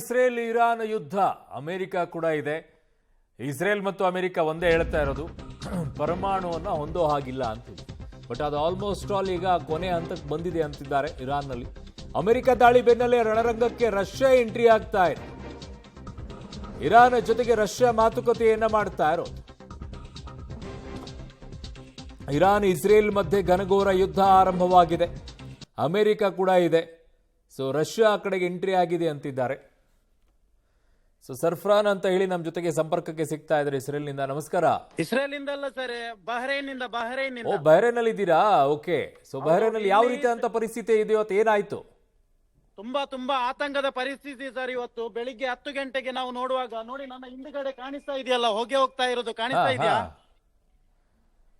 Israel Iran ಯುದ್ಧ America ಕೂಡ ಇದೆ. ಇಸ್ರೇಲ್ ಮತ್ತು ಅಮೆರಿಕ ಒಂದೇ ಹೇಳ್ತಾ ಇರೋದು ಪರಮಾಣುವನ್ನು ಹೊಂದೋ ಹಾಗಿಲ್ಲ ಅಂತಿದೆ. ಬಟ್ ಅದು ಆಲ್ಮೋಸ್ಟ್ ಆಲ್ ಈಗ ಕೊನೆ ಹಂತಕ್ಕೆ ಬಂದಿದೆ ಅಂತಿದ್ದಾರೆ ಇರಾನ್ನಲ್ಲಿ. ಅಮೆರಿಕ ದಾಳಿ ಬೆನ್ನಲ್ಲೇ ರಣರಂಗಕ್ಕೆ ರಷ್ಯಾ ಎಂಟ್ರಿ ಆಗ್ತಾ ಇದೆ. ಇರಾನ್ ಜೊತೆಗೆ ರಷ್ಯಾ ಮಾತುಕತೆಯನ್ನ ಮಾಡ್ತಾ ಇರೋದು. ಇರಾನ್ ಇಸ್ರೇಲ್ ಮಧ್ಯೆ ಘನಘೋರ ಯುದ್ಧ ಆರಂಭವಾಗಿದೆ. ಅಮೆರಿಕ ಕೂಡ ಇದೆ. ಸೊ ರಷ್ಯಾ ಆ ಕಡೆಗೆ ಎಂಟ್ರಿ ಆಗಿದೆ ಅಂತಿದ್ದಾರೆ. ಸೊ ಸರ್ಫ್ರಾನ್ ಅಂತ ಹೇಳಿ ನಮ್ಮ ಜೊತೆಗೆ ಸಂಪರ್ಕಕ್ಕೆ ಸಿಗ್ತಾ ಇದ್ದಾರೆ ಇಸ್ರೇಲ್ನಿಂದ. ನಮಸ್ಕಾರ. ಇಸ್ರೇಲಿಂದ ಸರ್, ಬಹ್ರೈನ್. ಓ, ಬಹ್ರೈನ್ ಅಲ್ಲಿ ಇದ್ದೀರಾ? ಓಕೆ. ಸೊ ಬಹ್ರೈನ್ ಅಲ್ಲಿ ಯಾವ ರೀತಿ ಅಂತ ಪರಿಸ್ಥಿತಿ ಇದೆ ಇವತ್ತು? ಏನಾಯ್ತು? ತುಂಬಾ ಆತಂಕದ ಪರಿಸ್ಥಿತಿ ಸರ್. ಇವತ್ತು ಬೆಳಿಗ್ಗೆ 10 ಗಂಟೆಗೆ ನಾವು ನೋಡುವಾಗ ನೋಡಿ, ನನ್ನ ಹಿಂದ್ಗಡೆ ಕಾಣಿಸ್ತಾ ಇದೆಯಲ್ಲ, ಹೊಗೆ ಹೋಗ್ತಾ ಇರೋದು ಕಾಣಿಸ್ತಾ ಇದೆಯಾ?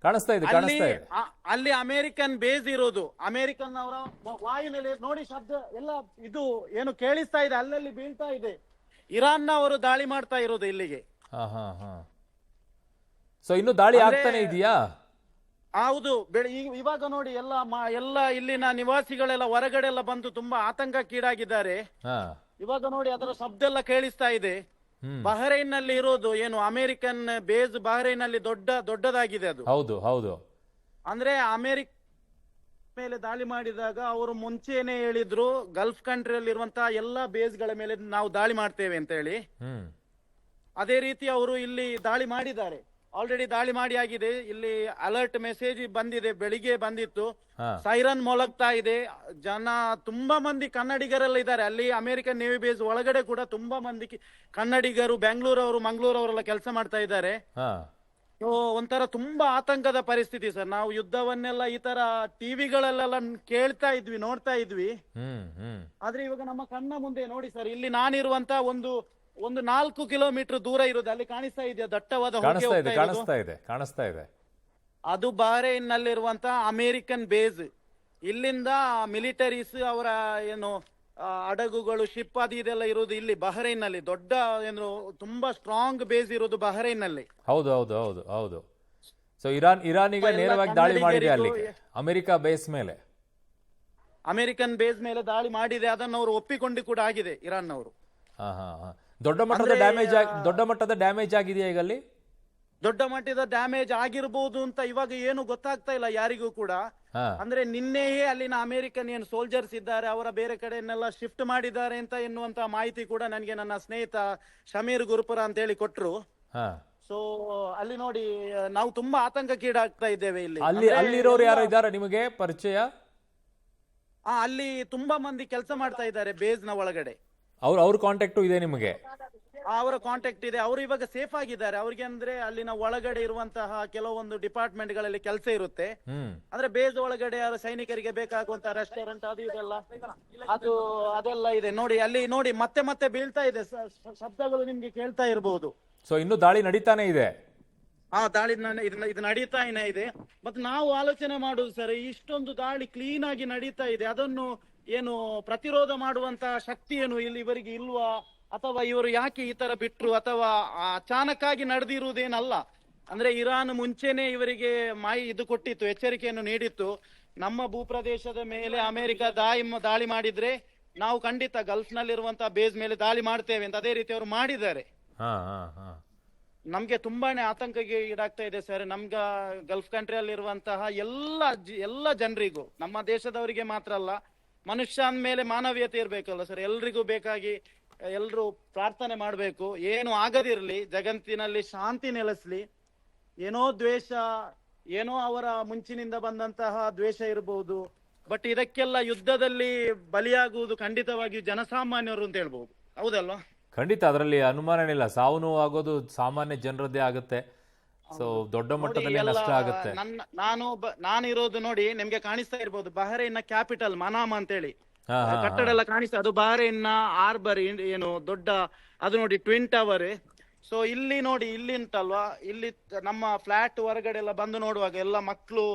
ಕಾಣಿಸ್ತಾ ಇದೆ. ಅಲ್ಲಿ ಅಮೆರಿಕನ್ ಬೇಸ್ ಇರೋದು. ಅಮೆರಿಕನ್ ಅವರ ವಾಯುನೆಲೆ ನೋಡಿ, ಶಬ್ದ ಎಲ್ಲ ಇದು ಏನು ಕೇಳಿಸ್ತಾ ಇದೆ, ಅಲ್ಲಲ್ಲಿ ಬೀಳ್ತಾ ಇದೆ. ಇರಾನ್ ಅವರು ದಾಳಿ ಮಾಡ್ತಾ ಇರೋದು ಇಲ್ಲಿಗೆ. ಸೊ ಇನ್ನು ದಾಳಿ ಆಗ್ತಾನೆ ಇದೆಯಾ? ಹೌದು. ಇವಾಗ ನೋಡಿ ಎಲ್ಲ ಇಲ್ಲಿನ ನಿವಾಸಿಗಳೆಲ್ಲ ಹೊರಗಡೆ ಎಲ್ಲ ಬಂದು ತುಂಬಾ ಆತಂಕಕ್ಕೀಡಾಗಿದ್ದಾರೆ. ಇವಾಗ ನೋಡಿ ಅದರ ಶಬ್ದ ಎಲ್ಲ ಕೇಳಿಸ್ತಾ ಇದೆ. ಬಹ್ರೈನ್ ನಲ್ಲಿ ಇರೋದು ಏನು ಅಮೆರಿಕನ್ ಬೇಸ್ ಬಹ್ರೈನ್ ನಲ್ಲಿ ದೊಡ್ಡದಾಗಿದೆ ಅದು. ಹೌದು. ಅಂದ್ರೆ ಅಮೆರಿಕ ಮೇಲೆ ದಾಳಿ ಮಾಡಿದಾಗ ಅವರು ಮುಂಚೆನೆ ಹೇಳಿದ್ರು, ಗಲ್ಫ್ ಕಂಟ್ರಿಯಲ್ಲಿ ಇರುವಂತಹ ಎಲ್ಲಾ ಬೇಸ್ ಗಳ ಮೇಲೆ ನಾವು ದಾಳಿ ಮಾಡ್ತೇವೆ ಅಂತ ಹೇಳಿ. ಅದೇ ರೀತಿ ಅವರು ಇಲ್ಲಿ ದಾಳಿ ಮಾಡಿದ್ದಾರೆ. ಆಲ್ರೆಡಿ ದಾಳಿ ಮಾಡಿ ಆಗಿದೆ. ಇಲ್ಲಿ ಅಲರ್ಟ್ ಮೆಸೇಜ್ ಬಂದಿದೆ, ಬೆಳಿಗ್ಗೆ ಬಂದಿತ್ತು. ಸೈರನ್ ಮೊಳಗ್ತಾ ಇದೆ. ತುಂಬಾ ಮಂದಿ ಕನ್ನಡಿಗರೆಲ್ಲ ಇದ್ದಾರೆ ಅಲ್ಲಿ. ಅಮೆರಿಕನ್ ನೇವಿ ಬೇಸ್ ಒಳಗಡೆ ಕೂಡ ತುಂಬಾ ಮಂದಿ ಕನ್ನಡಿಗರು, ಬೆಂಗಳೂರವರು, ಮಂಗಳೂರವರೆಲ್ಲ ಕೆಲಸ ಮಾಡ್ತಾ ಇದ್ದಾರೆ. ಒಂಥರ ತುಂಬಾ ಆತಂಕದ ಪರಿಸ್ಥಿತಿ ಸರ್. ನಾವು ಯುದ್ಧವನ್ನೆಲ್ಲ ಈ ತರ ಟಿವಿಗಳಲ್ಲೆಲ್ಲ ಕೇಳ್ತಾ ಇದ್ವಿ, ನೋಡ್ತಾ ಇದ್ವಿ. ಆದ್ರೆ ಇವಾಗ ನಮ್ಮ ಕಣ್ಣ ಮುಂದೆ ನೋಡಿ ಸರ್, ಇಲ್ಲಿ ನಾನಿರುವಂತ ಒಂದು 4 ಕಿಲೋಮೀಟರ್ ದೂರ ಇರೋದು. ಅಲ್ಲಿ ಕಾಣಿಸ್ತಾ ಇದೆಯಾ ದಟ್ಟವಾದ ಹೊಗೆ? ಕಾಣಿಸ್ತಾ ಇದೆ. ಅದು ಬಹ್ರೈನ್ ನಲ್ಲಿರುವಂತ ಅಮೆರಿಕನ್ ಬೇಸ್. ಇಲ್ಲಿಂದ ಮಿಲಿಟರೀಸ್ ಅವರ ಏನು ಹಡಗುಗಳು, ಶಿಪ್ ಅದು ಇದೆಲ್ಲ ಇರೋದು ಇಲ್ಲಿ ಬಹ್ರೈನ್ ನಲ್ಲಿ. ದೊಡ್ಡ ಏನು ತುಂಬಾ ಸ್ಟ್ರಾಂಗ್ ಬೇಸ್ ಇರೋದು ಬಹ್ರೈನ್ ನಲ್ಲಿ. ಹೌದು. ಸೊ ಇರಾನ್ ಈಗ ನೇರವಾಗಿ ದಾಳಿ ಮಾಡಿದೆ ಅಲ್ಲಿ ಅಮೆರಿಕ ಬೇಸ್ ಮೇಲೆ. ಅಮೆರಿಕನ್ ಬೇಸ್ ಮೇಲೆ ದಾಳಿ ಮಾಡಿದೆ. ಅದನ್ನು ಅವರು ಒಪ್ಪಿಕೊಂಡು ಕೂಡ ಆಗಿದೆ ಇರಾನ್ ಅವರು. ದೊಡ್ಡ ಮಟ್ಟದ ಡ್ಯಾಮೇಜ್ ಆಗಿದೆಯಾ ಈಗ ಅಲ್ಲಿ? ದೊಡ್ಡ ಮಟ್ಟದ ಡ್ಯಾಮೇಜ್ ಆಗಿರ್ಬೋದು ಅಂತ ಇವಾಗ ಏನು ಗೊತ್ತಾಗ್ತಾ ಇಲ್ಲ ಯಾರಿಗೂ ಕೂಡ. ಅಂದ್ರೆ ನಿನ್ನೆಯೇ ಅಲ್ಲಿನ ಅಮೆರಿಕನ್ ಏನು ಸೋಲ್ಜರ್ಸ್ ಇದ್ದಾರೆ, ಅವರ ಬೇರೆ ಕಡೆಯನ್ನೆಲ್ಲ ಶಿಫ್ಟ್ ಮಾಡಿದ್ದಾರೆ ಅಂತ ಎನ್ನುವಂತ ಮಾಹಿತಿ ಕೂಡ ನನಗೆ ನನ್ನ ಸ್ನೇಹಿತ ಶಮೀರ್ ಗುರುಪುರ ಅಂತ ಹೇಳಿ ಕೊಟ್ರು. ಸೊ ಅಲ್ಲಿ ನೋಡಿ, ನಾವು ತುಂಬಾ ಆತಂಕಕ್ಕೀಡಾಗ್ತಾ ಇದ್ದೇವೆ ಇಲ್ಲಿ. ಅಲ್ಲಿರೋರು ಯಾರು ಇದ್ದಾರೆ ನಿಮಗೆ ಪರಿಚಯ? ಅಲ್ಲಿ ತುಂಬಾ ಮಂದಿ ಕೆಲಸ ಮಾಡ್ತಾ ಇದ್ದಾರೆ ಬೇಸ್ ನ ಒಳಗಡೆ. ಅವ್ರ ಕಾಂಟ್ಯಾಕ್ಟ್ ಇದೆ ನಿಮಗೆ? ಅವರ ಕಾಂಟ್ಯಾಕ್ಟ್ ಇದೆ. ಅವರು ಇವಾಗ ಸೇಫ್ ಆಗಿದ್ದಾರೆ. ಅವ್ರಿಗೆ ಅಂದ್ರೆ ಅಲ್ಲಿನ ಒಳಗಡೆ ಇರುವಂತಹ ಕೆಲವೊಂದು ಡಿಪಾರ್ಟ್ಮೆಂಟ್ ಗಳಲ್ಲಿ ಕೆಲಸ ಇರುತ್ತೆ. ಅಂದ್ರೆ ಬೇಸ್ ಒಳಗಡೆ ಯಾರು ಸೈನಿಕರಿಗೆ ಬೇಕಾಗುವಂತಹ ರೆಸ್ಟೋರೆಂಟ್ ಅದು ಇದೆಲ್ಲ ಅದೆಲ್ಲ ಇದೆ. ನೋಡಿ ಅಲ್ಲಿ ನೋಡಿ, ಮತ್ತೆ ಬೀಳ್ತಾ ಇದೆ, ಶಬ್ದಗಳು ನಿಮ್ಗೆ ಕೇಳ್ತಾ ಇರಬಹುದು. ಸೊ ಇನ್ನು ದಾಳಿ ನಡೀತಾನೆ ಇದೆ. ದಾಳಿ ಇದು ನಡೀತಾನೆ ಇದೆ. ಮತ್ತೆ ನಾವು ಆಲೋಚನೆ ಮಾಡುದು ಸರ್, ಇಷ್ಟೊಂದು ದಾಳಿ ಕ್ಲೀನ್ ಆಗಿ ನಡೀತಾ ಇದೆ, ಅದನ್ನು ಏನು ಪ್ರತಿರೋಧ ಮಾಡುವಂತಹ ಶಕ್ತಿ ಏನು ಇಲ್ಲಿ ಇವರಿಗೆ ಇಲ್ವಾ? ಅಥವಾ ಇವರು ಯಾಕೆ ಈ ತರ ಬಿಟ್ರು? ಅಥವಾ ಅಚಾನಕ್ ಆಗಿ ನಡೆದಿರುವುದೇನಲ್ಲ. ಅಂದ್ರೆ ಇರಾನ್ ಮುಂಚೆನೆ ಇವರಿಗೆ ಇದು ಕೊಟ್ಟಿತ್ತು, ಎಚ್ಚರಿಕೆಯನ್ನು ನೀಡಿತ್ತು. ನಮ್ಮ ಭೂಪ್ರದೇಶದ ಮೇಲೆ ಅಮೆರಿಕ ದಾಳಿ ಮಾಡಿದ್ರೆ ನಾವು ಖಂಡಿತ ಗಲ್ಫ್ ನಲ್ಲಿರುವಂತಹ ಬೇಸ್ ಮೇಲೆ ದಾಳಿ ಮಾಡ್ತೇವೆ ಅಂತ. ಅದೇ ರೀತಿ ಅವರು ಮಾಡಿದ್ದಾರೆ. ನಮ್ಗೆ ತುಂಬಾನೇ ಆತಂಕಕ್ಕೆ ಈಡಾಗ್ತಾ ಇದೆ ಸರ್. ನಮ್ಗ ಗಲ್ಫ್ ಕಂಟ್ರಿಯಲ್ಲಿ ಇರುವಂತಹ ಎಲ್ಲ ಜನರಿಗೂ, ನಮ್ಮ ದೇಶದವರಿಗೆ ಮಾತ್ರ ಅಲ್ಲ, ಮನುಷ್ಯ ಅಂದ್ಮೇಲೆ ಮಾನವೀಯತೆ ಇರ್ಬೇಕಲ್ಲ ಸರ್. ಎಲ್ರಿಗೂ ಬೇಕಾಗಿ ಎಲ್ರು ಪ್ರಾರ್ಥನೆ ಮಾಡ್ಬೇಕು. ಏನು ಆಗದಿರ್ಲಿ, ಜಗತ್ತಿನಲ್ಲಿ ಶಾಂತಿ ನೆಲೆಸ್ಲಿ. ಏನೋ ದ್ವೇಷ, ಏನೋ ಅವರ ಮುಂಚಿನಿಂದ ಬಂದಂತಹ ದ್ವೇಷ ಇರಬಹುದು. ಬಟ್ ಇದಕ್ಕೆಲ್ಲ ಯುದ್ಧದಲ್ಲಿ ಬಲಿಯಾಗುವುದು ಖಂಡಿತವಾಗಿಯೂ ಜನಸಾಮಾನ್ಯರು ಅಂತ ಹೇಳ್ಬಹುದು. ಹೌದಲ್ವಾ? ಖಂಡಿತ, ಅದರಲ್ಲಿ ಅನುಮಾನನೇ ಇಲ್ಲ. ಸಾವು ನೋವು ಆಗೋದು ಸಾಮಾನ್ಯ ಜನರದ್ದೇ ಆಗುತ್ತೆ. ಸೊ ದೊಡ್ಡ ಮಟ್ಟದಲ್ಲಿ ನಷ್ಟ ಆಗುತ್ತೆ. ನಾನಿರೋದು ನೋಡಿ, ನಿಮ್ಗೆ ಕಾಣಿಸ್ತಾ ಇರ್ಬೋದು, ಬಹ್ರೈನ್ ನ ಕ್ಯಾಪಿಟಲ್ ಮನಾಮ ಅಂತ ಹೇಳಿ ಕಟ್ಟಡ ಎಲ್ಲ ಕಾಣಿಸ್ತಾ. ಅದು ಬಹ್ರೈನ್ ನ ಹಾರ್ಬರ್ ಏನು ದೊಡ್ಡ, ಅದು ನೋಡಿ ಟ್ವಿನ್ ಟವರ್. ಸೊ ಇಲ್ಲಿ ನೋಡಿ, ಇಲ್ಲಿ ಉಂಟಲ್ವಾ, ಇಲ್ಲಿ ನಮ್ಮ ಫ್ಲಾಟ್ ಹೊರಗಡೆ ಎಲ್ಲ ಬಂದು ನೋಡುವಾಗ ಎಲ್ಲ ಮಕ್ಕಳು,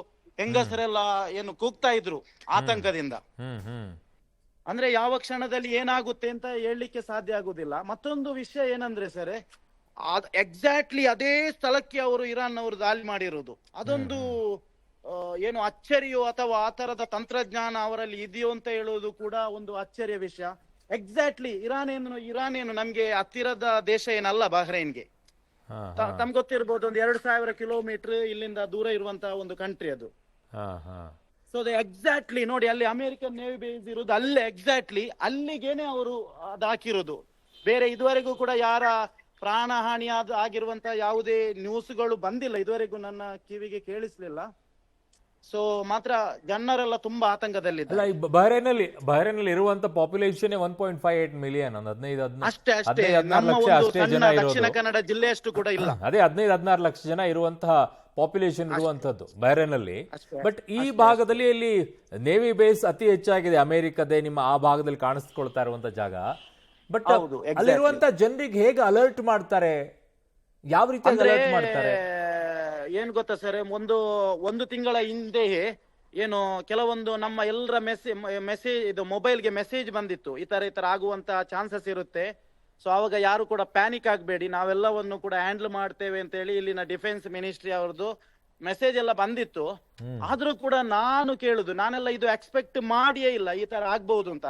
ಹೆಂಗಸರೆಲ್ಲ ಏನು ಕೂಗ್ತಾ ಇದ್ರು ಆತಂಕದಿಂದ. ಅಂದ್ರೆ ಯಾವ ಕ್ಷಣದಲ್ಲಿ ಏನಾಗುತ್ತೆ ಅಂತ ಹೇಳಲಿಕ್ಕೆ ಸಾಧ್ಯ ಆಗುದಿಲ್ಲ. ಮತ್ತೊಂದು ವಿಷಯ ಏನಂದ್ರೆ ಸರ್, ಎಕ್ಸಾಕ್ಟ್ಲಿ ಅದೇ ಸ್ಥಳಕ್ಕೆ ಅವರು ಇರಾನ್ ಅವರು ದಾಳಿ ಮಾಡಿರೋದು. ಅದೊಂದು ಏನು ಅಚ್ಚರಿಯೋ ಅಥವಾ ಆ ತರದ ತಂತ್ರಜ್ಞಾನ ಅವರಲ್ಲಿ ಇದೆಯೋ ಅಂತ ಹೇಳುವುದು ಕೂಡ ಒಂದು ಅಚ್ಚರಿಯ ವಿಷಯ. ಎಕ್ಸಾಕ್ಟ್ಲಿ ಇರಾನ್ ಏನು ನಮ್ಗೆ ಹತ್ತಿರದ ದೇಶ ಏನಲ್ಲ ಬಹ್ರೈನ್ಗೆ. ಹಾ ತಮ್ಗೆ ಗೊತ್ತಿರ್ಬೋದು, ಒಂದು 2000 ಕಿಲೋಮೀಟರ್ ಇಲ್ಲಿಂದ ದೂರ ಇರುವಂತಹ ಒಂದು ಕಂಟ್ರಿ ಅದು. ಹಾ ಹಾ ಸೊ ಎಕ್ಸಾಕ್ಟ್ಲಿ ನೋಡಿ, ಅಲ್ಲಿ ಅಮೆರಿಕನ್ ನೇವಿ ಬೇಸ್ ಇರೋದು ಅಲ್ಲೇ, ಎಕ್ಸಾಕ್ಟ್ಲಿ ಅಲ್ಲಿಗೇನೆ ಅವರು ಅದು ಹಾಕಿರೋದು. ಬೇರೆ ಇದುವರೆಗೂ ಕೂಡ ಯಾರ ಪ್ರಾಣಹಾನಿ ಆಗಿರುವಂತ ಯಾವುದೇ ನ್ಯೂಸ್ಗಳು ಬಂದಿಲ್ಲ ಇದುವರೆಗೂ, ನನ್ನ ಕಿವಿಗೆ ಕೇಳಿಸ್ಲಿಲ್ಲ. ಸೊ ಮಾತ್ರ ಜನರೆಲ್ಲ ತುಂಬಾ ಆತಂಕದಲ್ಲಿದ್ದಾರೆ. ಅಲ್ಲ, ಈ ಬಹ್ರೈನಲ್ಲಿ ಇರುವಂತ ಪಾಪ್ಯುಲೇಷನ್ 1.58 ಮಿಲಿಯನ್, ಒಂದು 15-16 ಅಷ್ಟೇ ನಮ್ಮ ಲಕ್ಷ ಒಂದು ಅಷ್ಟೇ ಸಣ್ಣ ಜನ ದಕ್ಷಿಣ ಇರೋದು. ಕನ್ನಡ ಜಿಲ್ಲೆಯಷ್ಟು ಕೂಡ ಇಲ್ಲ. ಅದೇ 15-16 ಲಕ್ಷ ಜನ ಇರುವಂತಹ ಪಾಪ್ಯುಲೇಷನ್ ಇರುವಂತದ್ದು ಬಹ್ರೈನಲ್ಲಿ. ಅಷ್ಟೇ. ಬಟ್ ಈ ಭಾಗದಲ್ಲಿ ಇಲ್ಲಿ ನೇವಿ ಬೇಸ್ ಅತಿ ಹೆಚ್ಚಾಗಿದೆ ಅಮೆರಿಕದೇ, ನಿಮ್ಮ ಆ ಭಾಗದಲ್ಲಿ ಕಾಣಿಸ್ಕೊಳ್ತಾ ಇರುವಂತ ಜಾಗ. ಬಟ್ ಹೌದು, exactly. ಅಲ್ಲಿರುವಂತ ಜನರಿಗೆ ಹೇಗೆ ಅಲರ್ಟ್ ಮಾಡ್ತಾರೆ, ಯಾವ ರೀತಿ ಅಲರ್ಟ್ ಮಾಡ್ತಾರೆ? ಏನ್ ಗೊತ್ತಾ ಸರ್, ಒಂದು ತಿಂಗಳ ಹಿಂದೆಯೇ ಏನು ಕೆಲವೊಂದು ನಮ್ಮ ಎಲ್ಲರ ಮೆಸೇಜ್ ಇದು ಮೊಬೈಲ್ಗೆ ಮೆಸೇಜ್ ಬಂದಿತ್ತು, ಈ ತರ ಆಗುವಂತ ಚಾನ್ಸಸ್ ಇರುತ್ತೆ. ಸೊ ಅವಾಗ ಯಾರು ಕೂಡ ಪ್ಯಾನಿಕ್ ಆಗಬೇಡಿ, ನಾವೆಲ್ಲವನ್ನು ಕೂಡ ಹ್ಯಾಂಡಲ್ ಮಾಡ್ತೇವೆ ಅಂತ ಹೇಳಿ ಇಲ್ಲಿನ ಡಿಫೆನ್ಸ್ ಮಿನಿಸ್ಟ್ರಿ ಅವ್ರದ್ದು ಮೆಸೇಜ್ ಎಲ್ಲ ಬಂದಿತ್ತು. ಆದ್ರೂ ಕೂಡ ನಾನೆಲ್ಲ ಇದು ಎಕ್ಸ್ಪೆಕ್ಟ್ ಮಾಡಿಯೇ ಇಲ್ಲ ಈ ತರ ಆಗ್ಬಹುದು ಅಂತ.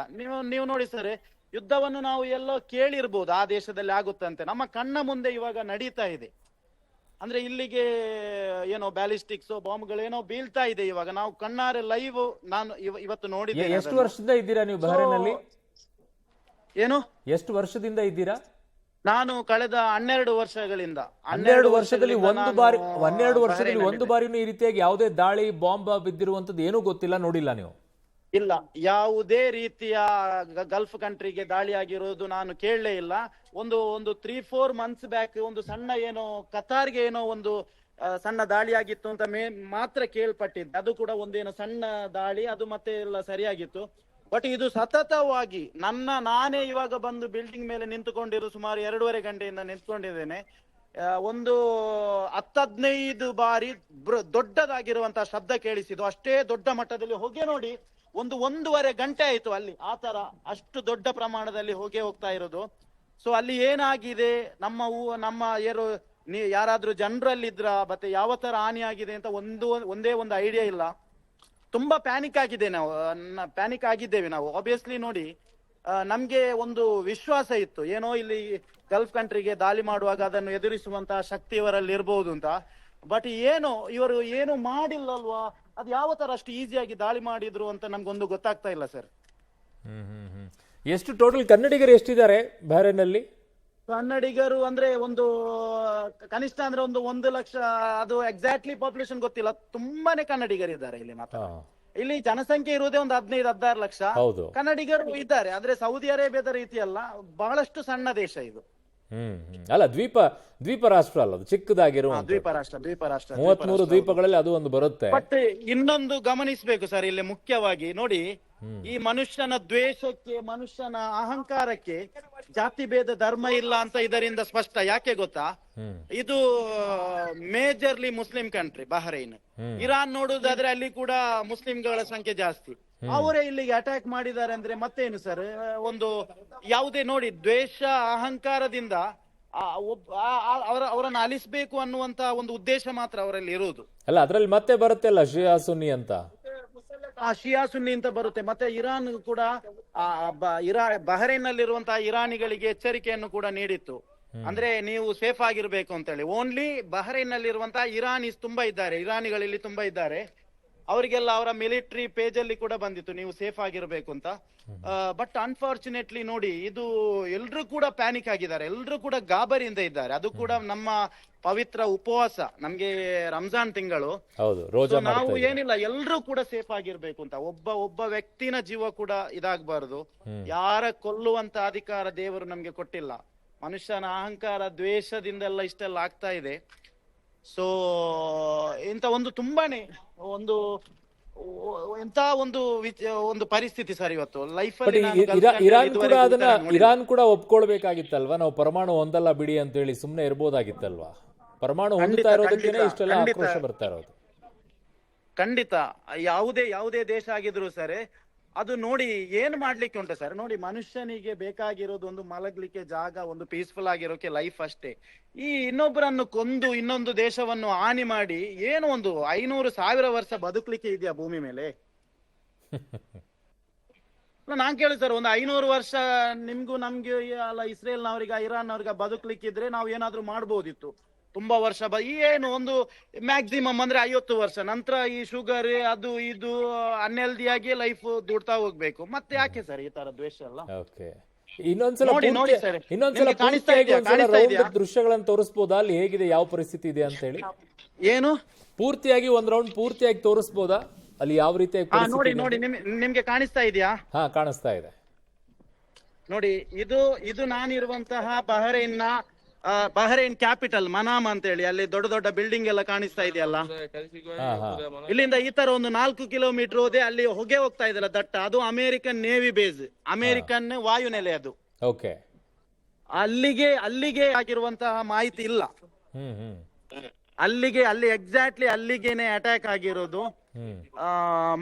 ನೀವು ನೋಡಿ ಸರ್, ಯುದ್ಧವನ್ನು ನಾವು ಎಲ್ಲೋ ಕೇಳಿರ್ಬೋದು ಆ ದೇಶದಲ್ಲಿ ಆಗುತ್ತಂತೆ, ನಮ್ಮ ಕಣ್ಣ ಮುಂದೆ ಇವಾಗ ನಡೀತಾ ಇದೆ. ಅಂದ್ರೆ ಇಲ್ಲಿಗೆ ಏನೋ ಬ್ಯಾಲಿಸ್ಟಿಕ್ಸ್ ಬಾಂಬ್ಗಳೇನೋ ಬೀಳ್ತಾ ಇದೆ ಇವಾಗ, ನಾವು ಕಣ್ಣಾರೆ ಲೈವ್ ನಾನು ಇವತ್ತು ನೋಡಿದ್ದೇನೆ. ಎಷ್ಟು ವರ್ಷದಿಂದ ಇದ್ದೀರಾ ನೀವು ಬಹ್ರೈನಲ್ಲಿ? ಏನು, ಎಷ್ಟು ವರ್ಷದಿಂದ ಇದ್ದೀರಾ? ನಾನು ಕಳೆದ 12 ವರ್ಷಗಳಿಂದ 12 ವರ್ಷದಲ್ಲಿ ಒಂದು ಬಾರಿನೂ ಈ ರೀತಿಯಾಗಿ ಯಾವುದೇ ದಾಳಿ ಬಾಂಬ್ ಬಿದ್ದಿರುವಂತದ್ದು ಏನೂ ಗೊತ್ತಿಲ್ಲ, ನೋಡಿಲ್ಲ ನೀವು? ಇಲ್ಲ, ಯಾವುದೇ ರೀತಿಯ ಗಲ್ಫ್ ಕಂಟ್ರಿಗೆ ದಾಳಿ ಆಗಿರೋದು ನಾನು ಕೇಳಲೇ ಇಲ್ಲ. ಒಂದು 3-4 ಮಂತ್ಸ್ ಬ್ಯಾಕ್ ಒಂದು ಸಣ್ಣ ಏನೋ ಕತಾರ್ಗೆ ಏನೋ ಒಂದು ಸಣ್ಣ ದಾಳಿ ಆಗಿತ್ತು ಅಂತ ಮಾತ್ರ ಕೇಳ್ಪಟ್ಟಿದ್ದೆ. ಅದು ಕೂಡ ಒಂದೇನೋ ಸಣ್ಣ ದಾಳಿ, ಅದು ಮತ್ತೆ ಎಲ್ಲ ಸರಿಯಾಗಿತ್ತು. ಬಟ್ ಇದು ಸತತವಾಗಿ ನಾನೇ ಇವಾಗ ಬಂದು ಬಿಲ್ಡಿಂಗ್ ಮೇಲೆ ನಿಂತುಕೊಂಡಿರೋ ಸುಮಾರು 2.5 ಗಂಟೆಯಿಂದ ನಿಂತ್ಕೊಂಡಿದ್ದೇನೆ. ಒಂದು 10-15 ಬಾರಿ ದೊಡ್ಡದಾಗಿರುವಂತಹ ಶಬ್ದ ಕೇಳಿಸಿದ್ದು, ಅಷ್ಟೇ ದೊಡ್ಡ ಮಟ್ಟದಲ್ಲಿ ಹೊಗೆ ನೋಡಿ 1.5 ಗಂಟೆ ಆಯ್ತು ಅಲ್ಲಿ. ಆ ತರ ಅಷ್ಟು ದೊಡ್ಡ ಪ್ರಮಾಣದಲ್ಲಿ ಹೊಗೆ ಹೋಗ್ತಾ ಇರೋದು. ಸೊ ಅಲ್ಲಿ ಏನಾಗಿದೆ, ನಮ್ಮ ಯಾರಾದ್ರೂ ಜನರಲ್ಲಿದ್ರ ಮತ್ತೆ ಯಾವ ತರ ಹಾನಿ ಆಗಿದೆ ಅಂತ ಒಂದೇ ಒಂದು ಐಡಿಯಾ ಇಲ್ಲ. ತುಂಬಾ ಪ್ಯಾನಿಕ್ ಆಗಿದ್ದೇವೆ ನಾವು. ಆಬ್ವಿಯಸ್ಲಿ ನೋಡಿ, ನಮ್ಗೆ ಒಂದು ವಿಶ್ವಾಸ ಇತ್ತು, ಏನೋ ಇಲ್ಲಿ ಗಲ್ಫ್ ಕಂಟ್ರಿಗೆ ದಾಳಿ ಮಾಡುವಾಗ ಅದನ್ನು ಎದುರಿಸುವಂತಹ ಶಕ್ತಿ ಇವರಲ್ಲಿ ಇರಬಹುದು ಅಂತ. ಬಟ್ ಇವರು ಏನು ಮಾಡಿಲ್ಲಲ್ವಾ, ಅದು ಯಾವ ತರ ಅಷ್ಟು ಈಸಿಯಾಗಿ ದಾಳಿ ಮಾಡಿದ್ರು ಅಂತ ನಮ್ಗೊಂದು ಗೊತ್ತಾಗ್ತಾ ಇಲ್ಲ ಸರ್. ಎಷ್ಟು ಟೋಟಲ್ ಕನ್ನಡಿಗರು ಎಷ್ಟಿದ್ದಾರೆ ಬಹ್ರೈನಲ್ಲಿ? ಕನ್ನಡಿಗರು ಅಂದ್ರೆ ಕನಿಷ್ಠ ಅಂದ್ರೆ 1 ಲಕ್ಷ, ಅದು ಎಕ್ಸಾಕ್ಟ್ಲಿ ಪಾಪ್ಯುಲೇಷನ್ ಗೊತ್ತಿಲ್ಲ. ತುಂಬಾನೇ ಕನ್ನಡಿಗರಿದ್ದಾರೆ ಇಲ್ಲಿ. ಮಾತ್ರ ಇಲ್ಲಿ ಜನಸಂಖ್ಯೆ ಇರುವುದೇ ಒಂದು 15-16 ಲಕ್ಷ ಕನ್ನಡಿಗರು ಇದ್ದಾರೆ. ಆದ್ರೆ ಸೌದಿ ಅರೇಬಿಯಾದ ರೀತಿ ಅಲ್ಲ, ಬಹಳಷ್ಟು ಸಣ್ಣ ದೇಶ ಇದು. ಅಲ್ಲ, ದ್ವೀಪ ರಾಷ್ಟ್ರ ಅಲ್ಲ, ಅದು ಚಿಕ್ಕದಾಗಿರುವ ದ್ವೀಪ ರಾಷ್ಟ್ರ 33 ದ್ವೀಪಗಳಲ್ಲಿ ಅದು ಒಂದು ಬರುತ್ತೆ. ಬಟ್ ಇನ್ನೊಂದು ಗಮನಿಸಬೇಕು ಸರ್, ಇಲ್ಲಿ ಮುಖ್ಯವಾಗಿ ನೋಡಿ, ಈ ಮನುಷ್ಯನ ದ್ವೇಷಕ್ಕೆ, ಮನುಷ್ಯನ ಅಹಂಕಾರಕ್ಕೆ ಜಾತಿ ಭೇದ ಧರ್ಮ ಇಲ್ಲ ಅಂತ ಇದರಿಂದ ಸ್ಪಷ್ಟ. ಯಾಕೆ ಗೊತ್ತಾ, ಇದು majorly Muslim country Bahrain. Iran ನೋಡುವುದಾದ್ರೆ ಅಲ್ಲಿ ಕೂಡ ಮುಸ್ಲಿಂಗಳ ಸಂಖ್ಯೆ ಜಾಸ್ತಿ. ಅವರೇ ಇಲ್ಲಿಗೆ ಅಟ್ಯಾಕ್ ಮಾಡಿದ್ದಾರೆ ಅಂದ್ರೆ ಮತ್ತೇನು ಸರ್, ಒಂದು ಯಾವುದೇ ನೋಡಿ ದ್ವೇಷ ಅಹಂಕಾರದಿಂದ ಅವರನ್ನು ಅಲಿಸಬೇಕು ಅನ್ನುವಂತ ಒಂದು ಉದ್ದೇಶ ಮಾತ್ರ ಅವರಲ್ಲಿ ಇರುವುದು. ಅಲ್ಲ, ಅದ್ರಲ್ಲಿ ಮತ್ತೆ ಬರುತ್ತೆ ಅಲ್ಲ ಶಿಯಾ ಸುನ್ನಿ ಅಂತ. ಶಿಯಾ ಸುನ್ನಿ ಅಂತ ಬರುತ್ತೆ. ಮತ್ತೆ ಇರಾನ್ ಕೂಡ ಬಹ್ರೈನ್ ನಲ್ಲಿರುವಂತಹ ಇರಾನಿಗಳಿಗೆ ಎಚ್ಚರಿಕೆಯನ್ನು ಕೂಡ ನೀಡಿತ್ತು. ಅಂದ್ರೆ ನೀವು ಸೇಫ್ ಆಗಿರ್ಬೇಕು ಅಂತ ಹೇಳಿ. ಓನ್ಲಿ ಬಹ್ರೈನ್ ನಲ್ಲಿರುವಂತಹ ಇರಾನಿಗಳು ತುಂಬಾ ಇದ್ದಾರೆ. ಅವರಿಗೆಲ್ಲ ಅವರ ಮಿಲಿಟರಿ ಪೇಜ್ ಅಲ್ಲಿ ಕೂಡ ಬಂದಿತ್ತು, ನೀವು ಸೇಫ್ ಆಗಿರ್ಬೇಕು ಅಂತ. ಬಟ್ ಅನ್ಫಾರ್ಚುನೇಟ್ಲಿ ನೋಡಿ, ಇದು ಎಲ್ರು ಕೂಡ ಪ್ಯಾನಿಕ್ ಆಗಿದ್ದಾರೆ, ಎಲ್ರು ಕೂಡ ಗಾಬರಿಯಿಂದ ಇದ್ದಾರೆ. ಅದು ಕೂಡ ನಮ್ಮ ಪವಿತ್ರ ಉಪವಾಸ, ನಮ್ಗೆ ರಂಜಾನ್ ತಿಂಗಳು. ನಾವು ಏನಿಲ್ಲ, ಎಲ್ರು ಕೂಡ ಸೇಫ್ ಆಗಿರ್ಬೇಕು ಅಂತ. ಒಬ್ಬ ವ್ಯಕ್ತಿನ ಜೀವ ಕೂಡ ಇದಾಗಬಾರದು. ಯಾರ ಕೊಲ್ಲುವಂತ ಅಧಿಕಾರ ದೇವರು ನಮ್ಗೆ ಕೊಟ್ಟಿಲ್ಲ. ಮನುಷ್ಯನ ಅಹಂಕಾರ ದ್ವೇಷದಿಂದೆಲ್ಲ ಇಷ್ಟೆಲ್ಲ ಆಗ್ತಾ ಇದೆ. ಸೊ ಇಂತ ಒಂದು ತುಂಬಾನೇ ಒಂದು ಪರಿಸ್ಥಿತಿ ಸರ್ ಇವತ್ತು ಲೈಫ್ ಅಲ್ಲಿ. ಇರಾನ್ ಕೂಡ ಒಪ್ಕೊಳ್ಬೇಕಾಗಿತ್ತಲ್ವಾ, ನಾವು ಪರಮಾಣು ಹೊಂದಲ್ಲ ಬಿಡಿ ಅಂತ ಹೇಳಿ ಸುಮ್ನೆ ಇರ್ಬೋದಾಗಿತ್ತಲ್ವಾ? ಪರಮಾಣು ಹೊಂದುತ್ತಾ ಇರೋದಕ್ಕೆ ಇಷ್ಟೆಲ್ಲ ಆಕ್ರೋಶ ಬರ್ತಾ ಇರೋದು. ಖಂಡಿತ, ಯಾವುದೇ ದೇಶ ಆಗಿದ್ರು ಸರ್, ಅದು ನೋಡಿ ಏನ್ ಮಾಡ್ಲಿಕ್ಕೆ ಉಂಟು ಸರ್. ನೋಡಿ, ಮನುಷ್ಯನಿಗೆ ಬೇಕಾಗಿರೋದು ಒಂದು ಮಲಗ್ಲಿಕ್ಕೆ ಜಾಗ, ಒಂದು ಪೀಸ್ಫುಲ್ ಆಗಿರೋಕೆ ಲೈಫ್ ಅಷ್ಟೇ. ಈ ಇನ್ನೊಬ್ಬರನ್ನು ಕೊಂದು ಇನ್ನೊಂದು ದೇಶವನ್ನು ಹಾನಿ ಮಾಡಿ ಏನು ಒಂದು 500,000 ವರ್ಷ ಬದುಕಲಿಕ್ಕೆ ಇದೆಯಾ ಭೂಮಿ ಮೇಲೆ? ಅಲ್ಲ ನಾನ್ ಕೇಳಿ ಸರ್, ಒಂದು 500 ವರ್ಷ ನಿಮ್ಗೂ ನಮ್ಗೆ ಅಲ್ಲ ಇಸ್ರೇಲ್ನವ್ರಿಗೆ ಇರಾನ್ನವ್ರಿಗೆ ಬದುಕಲಿಕ್ಕಿದ್ರೆ ನಾವು ಏನಾದ್ರೂ ಮಾಡ್ಬೋದಿತ್ತು. ತುಂಬಾ ವರ್ಷ ಏನು ಒಂದು ಮ್ಯಾಕ್ಸಿಮಮ್ ಅಂದ್ರೆ 50 ವರ್ಷ ನಂತರ ಈ ಶುಗರ್ ಅದು ಇದು ಅನ್ಹೆಲ್ದಿಯಾಗಿ ಲೈಫ್ ದುಡ್ತಾ ಹೋಗ್ಬೇಕು. ಮತ್ತೆ ಯಾಕೆ ಸರ್ ಈ ತರ ದ್ವೇಷ ಎಲ್ಲ? ಓಕೆ, ಇನ್ನೊಂದ್ಸಲ ನೋಡಿ ಪೂರ್ತಿ- ಸರ್, ಇನ್ನೊಂದ್ಸಲ ನಿಮ್ಗೆ ಕಾಣಿಸ್ತಾ ಪೂರ್ತಿಯಾಗಿ ಇದೆಯಾ? ಒಂದ್ಸಲ ಕಾಣಿಸ್ತಾ round ಇದೆಯಾ? ದೃಶ್ಯಗಳನ್ನು ತೋರಿಸ್ಬೋದಾ, ಅಲ್ಲಿ ಹೇಗಿದೆ, ಯಾವ ಪರಿಸ್ಥಿತಿ ಇದೆ ಅಂತ ಹೇಳಿ? ಏನು ಪೂರ್ತಿಯಾಗಿ ಒಂದ್ ರೌಂಡ್ ಪೂರ್ತಿಯಾಗಿ ತೋರಿಸ್ಬೋದಾ, ಅಲ್ಲಿ ಯಾವ ರೀತಿಯಾಗಿ ನೋಡಿ ಪರಿಸ್ಥಿತಿ ಇದೆ? ನೋಡಿ ನಿಮ್ಗೆ ಕಾಣಿಸ್ತಾ ಇದೆಯಾ? ಹಾ, ಕಾಣಿಸ್ತಾ ಇದೆ. ನೋಡಿ, ಇದು ನಾನಿರುವಂತಹ ಬಹರೈನ್ ಕ್ಯಾಪಿಟಲ್ ಮನಾಮ್ ಅಂತ ಹೇಳಿ, ಅಲ್ಲಿ ದೊಡ್ಡ ದೊಡ್ಡ ಬಿಲ್ಡಿಂಗ್ ಎಲ್ಲ ಕಾಣಿಸ್ತಾ ಇದೆಯಲ್ಲ. ಹಾ ಹಾ ಇಲ್ಲಿಂದ ಈ ತರ ಒಂದು 4 ಕಿಲೋಮೀಟರ್ ಹೋದೆ ಅಲ್ಲಿ ಹೊಗೆ ಹೋಗ್ತಾ ಇದೆಯಲ್ಲ ದಟ್ಟ, ಅದು ಅಮೆರಿಕನ್ ನೇವಿ ಬೇಸ್, ಅಮೆರಿಕನ್ ವಾಯುನೆಲೆ ಅದು. ಓಕೆ. ಅಲ್ಲಿಗೆ ಆಗಿರುವಂತಹ ಮಾಹಿತಿ ಇಲ್ಲ. ಹ್ಮ್ ಅಲ್ಲಿ ಎಕ್ಸಾಕ್ಟ್ಲಿ ಅಲ್ಲಿಗೇನೆ ಅಟ್ಯಾಕ್ ಆಗಿರೋದು. ಹ್ಮ್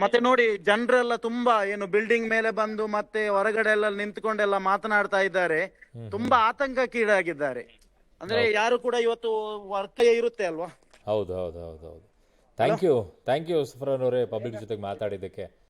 ಮತ್ತೆ ನೋಡಿ, ಜನರೆಲ್ಲ ತುಂಬಾ ಏನು ಬಿಲ್ಡಿಂಗ್ ಮೇಲೆ ಬಂದು ಮತ್ತೆ ಹೊರಗಡೆ ಎಲ್ಲ ನಿಂತ್ಕೊಂಡೆಲ್ಲ ಮಾತನಾಡ್ತಾ ಇದ್ದಾರೆ. ತುಂಬಾ ಆತಂಕಕ್ಕೀಡಾಗಿದ್ದಾರೆ. ಅಂದ್ರೆ ಯಾರು ಕೂಡ ಇವತ್ತು ವರ್ಕ್ ಇರುತ್ತೆ ಅಲ್ವಾ. ಹೌದು. ಥ್ಯಾಂಕ್ ಯು ಸಫ್ರಾನ್ ಅವರೇ, ಪಬ್ಲಿಕ್ ಜೊತೆಗೆ ಮಾತಾಡಿದ್ದಕ್ಕೆ.